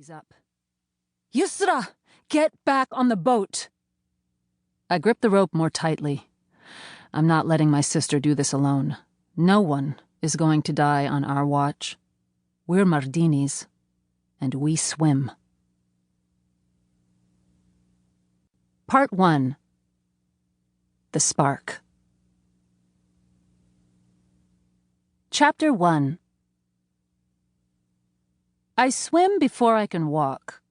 ease up. Yusra, get back on the boat. I grip the rope more tightly. I'm not letting my sister do this alone. No one is going to die on our watch. We're Mardinis, and we swim. Part 1. The Spark. Chapter 1. I swim before I can walk.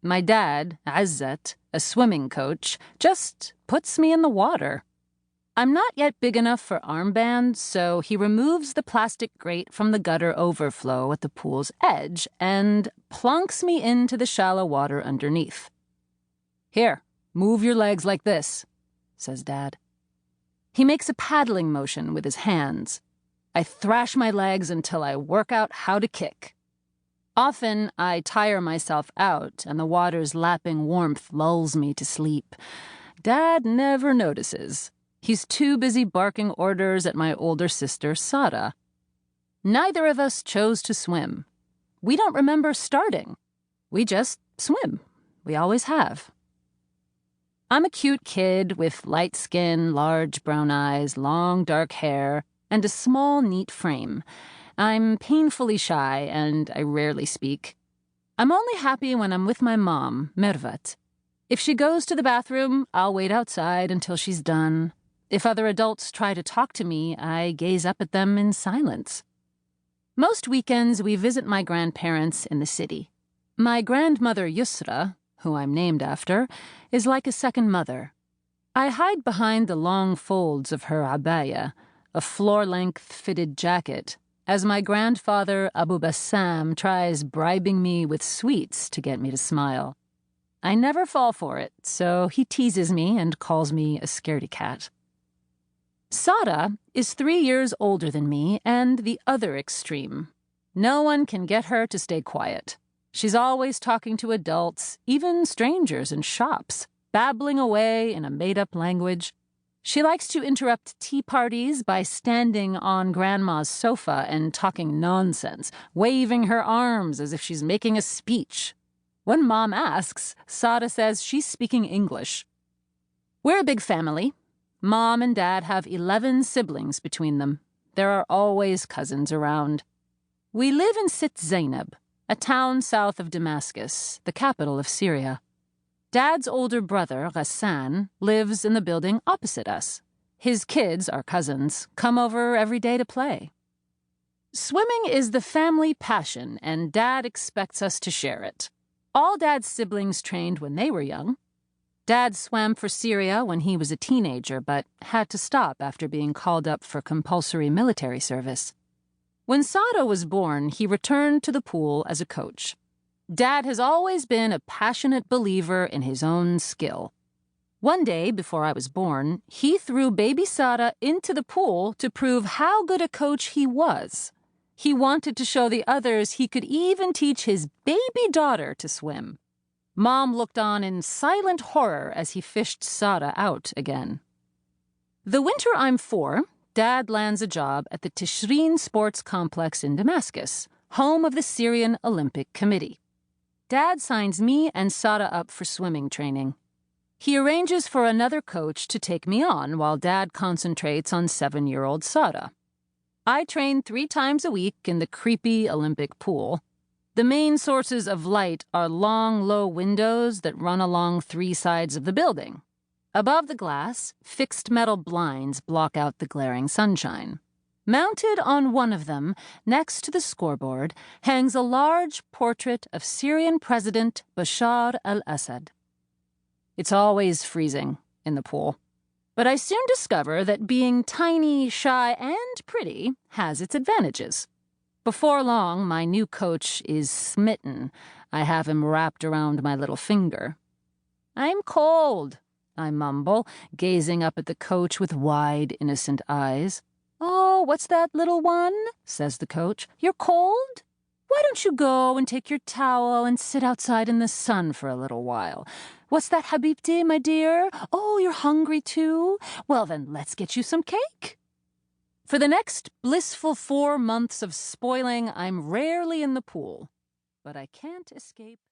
My dad, Azzat, a swimming coach, just puts me in the water. I'm not yet big enough for armbands, so he removes the plastic grate from the gutter overflow at the pool's edge and plunks me into the shallow water underneath. "Here, move your legs like this," says Dad. He makes a paddling motion with his hands. I thrash my legs until I work out how to kick. Often, I tire myself out, and the water's lapping warmth lulls me to sleep. Dad never notices. He's too busy barking orders at my older sister, Sada. Neither of us chose to swim. We don't remember starting. We just swim. We always have. I'm a cute kid with light skin, large brown eyes, long dark hair, and a small, neat frame. I'm painfully shy, and I rarely speak. I'm only happy when I'm with my mom, Mervat. If she goes to the bathroom, I'll wait outside until she's done. If other adults try to talk to me, I gaze up at them in silence. Most weekends, we visit my grandparents in the city. My grandmother, Yusra, who I'm named after, is like a second mother. I hide behind the long folds of her abaya, a floor-length fitted jacket, as my grandfather, Abu Bassam, tries bribing me with sweets to get me to smile. I never fall for it, so he teases me and calls me a scaredy cat. Sada is 3 years older than me and the other extreme. No one can get her to stay quiet. She's always talking to adults, even strangers in shops, babbling away in a made-up language. She likes to interrupt tea parties by standing on Grandma's sofa and talking nonsense, waving her arms as if she's making a speech. When Mom asks, Sada says she's speaking English. We're a big family. Mom and Dad have 11 siblings between them. There are always cousins around. We live in Sit Zainab, a town south of Damascus, the capital of Syria. Dad's older brother, Ghassan, lives in the building opposite us. His kids, our cousins, come over every day to play. Swimming is the family passion, and Dad expects us to share it. All Dad's siblings trained when they were young. Dad swam for Syria when he was a teenager, but had to stop after being called up for compulsory military service. When Sada was born, he returned to the pool as a coach. Dad has always been a passionate believer in his own skill. One day, before I was born, he threw baby Sada into the pool to prove how good a coach he was. He wanted to show the others he could even teach his baby daughter to swim. Mom looked on in silent horror as he fished Sada out again. The winter I'm 4, Dad lands a job at the Tishreen Sports Complex in Damascus, home of the Syrian Olympic Committee. Dad signs me and Sada up for swimming training. He arranges for another coach to take me on while Dad concentrates on 7-year-old Sada. I train 3 times a week in the creepy Olympic pool. The main sources of light are long, low windows that run along 3 sides of the building. Above the glass, fixed metal blinds block out the glaring sunshine. Mounted on one of them, next to the scoreboard, hangs a large portrait of Syrian President Bashar al-Assad. It's always freezing in the pool, but I soon discover that being tiny, shy, and pretty has its advantages. Before long, my new coach is smitten. I have him wrapped around my little finger. "I'm cold," I mumble, gazing up at the coach with wide, innocent eyes. "Oh, what's that, little one?" says the coach. "You're cold? Why don't you go and take your towel and sit outside in the sun for a little while? What's that, Habibti, my dear? Oh, you're hungry too? Well, then let's get you some cake." For the next blissful 4 months of spoiling, I'm rarely in the pool, but I can't escape